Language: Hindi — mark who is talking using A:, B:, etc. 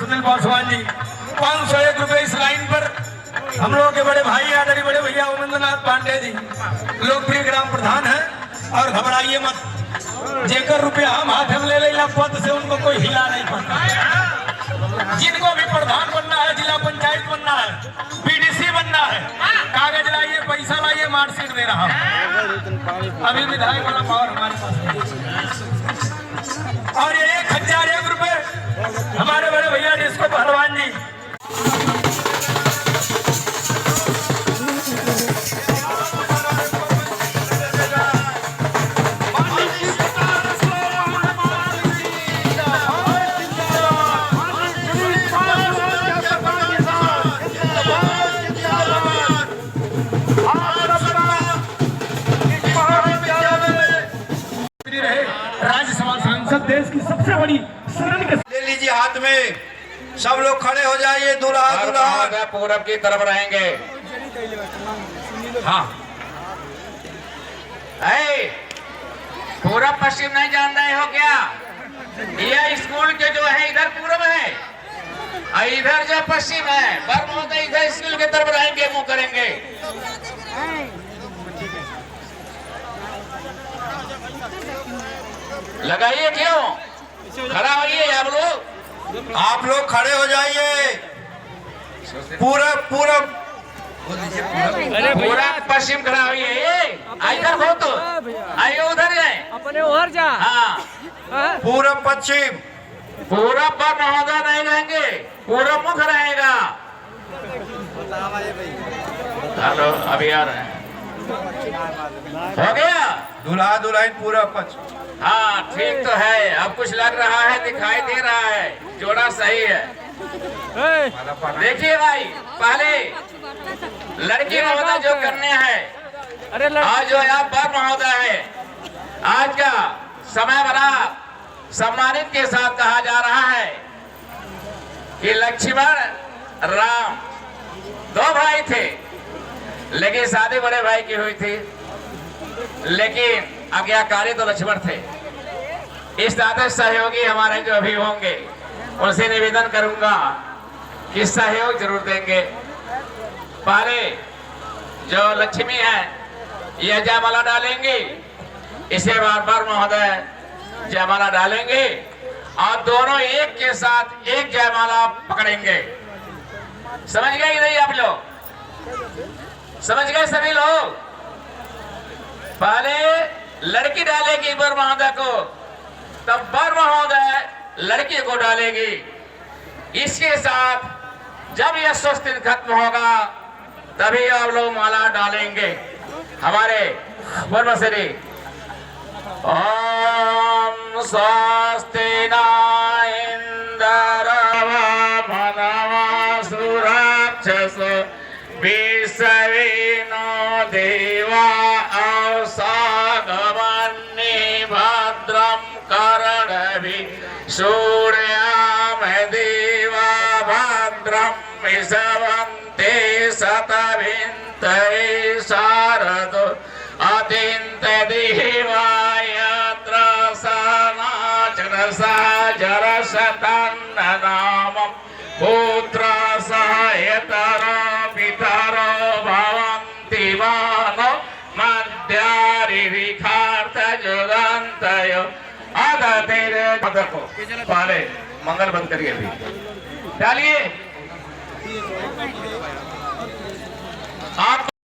A: सुनील पासवान जी 501 रुपए इस लाइन पर। हम लोगों के बड़े भाई आदरणीय बड़े भैया उमेंद्रनाथ पांडे जी लोकप्रिय ग्राम प्रधान है। और घबराइए मत, जेकर रुपया हम हाथ में ले लेला पद से उनको कोई हिला नहीं पाता। जिनको भी प्रधान बनना है, जिला पंचायत बनना है, बीडीसी बनना है, कागज लाइए, पैसा लाइए, मार्कशीट दे रहा हूं। अभी विधायक वाला पावर हमारे पास है। और ये 1001 रुपए हमारे बड़े भैया जिसको पहलवान जी देश की सबसे बड़ी शरण के
B: ले लीजिए हाथ में। सब लोग खड़े हो जाइए। दूल्हा दूल्हा
C: पूरब की तरफ रहेंगे।
B: हाँ,
C: पूरब पश्चिम नहीं जान रहे हो क्या? ये स्कूल के जो है इधर पूरब है और इधर जो पश्चिम है। बर्म होता है इधर स्कूल की तरफ रहेंगे, मुंह करेंगे। लगाइए, क्यों खड़ा होइए आप लोग
B: खड़े हो जाइए। पूरब पूरब
C: पूरा पश्चिम खड़ा होइए। इधर हो तो आइए, उधर जाए,
D: अपने उधर जा।
C: हाँ,
B: पूरब पश्चिम।
C: पूरब पर महोदय नहीं रहेंगे, पूरब मुख रहेगा। हेलो, अभी आ रहे हैं। हो गया
B: दूल्हा दुल्हन पूरब पश्चिम।
C: हाँ, ठीक तो है। अब कुछ लग रहा है, दिखाई दे रहा है, जोड़ा सही है। देखिए भाई, पहले लड़की महोदय जो करने हैं, आज जो आप वर महोदय है, आज का समय बड़ा सम्मानित के साथ कहा जा रहा है कि लक्ष्मण राम दो भाई थे, लेकिन शादी बड़े भाई की हुई थी, लेकिन आज्ञाकारी तो लक्ष्मण थे। इस नाते सहयोगी हमारे जो अभी होंगे उनसे निवेदन करूंगा कि सहयोग जरूर देंगे। पहले जो लक्ष्मी है यह जयमाला डालेंगे, इसे बार बार महोदय जयमाला डालेंगे और दोनों एक के साथ एक जयमाला पकड़ेंगे। समझ गए कि नहीं आप लोग? समझ गए सभी लोग? पहले लड़की डालेगी वर महोदय को, तब वर महोदय लड़की को डालेगी। इसके साथ जब यह स्वस्ति खत्म होगा तभी आप लोग माला डालेंगे। हमारे ब्रह्मश्री ओम स्वस्ति न इंद्र मनवा सुरक्षस विश्वविनो देवा भद्रम कर्णभि सूर्याम देवा भद्रम विषवन्ते शतभिन्तरे शारदो अतिन्त देवायत्र सनाचन साजर शतन्न नामं पुत्र सहायतर पितर भवन्ति मानो मध्यारिखार्थ जुगंतयो आदतेरे को पहले मंगल बंद करिए, डालिए।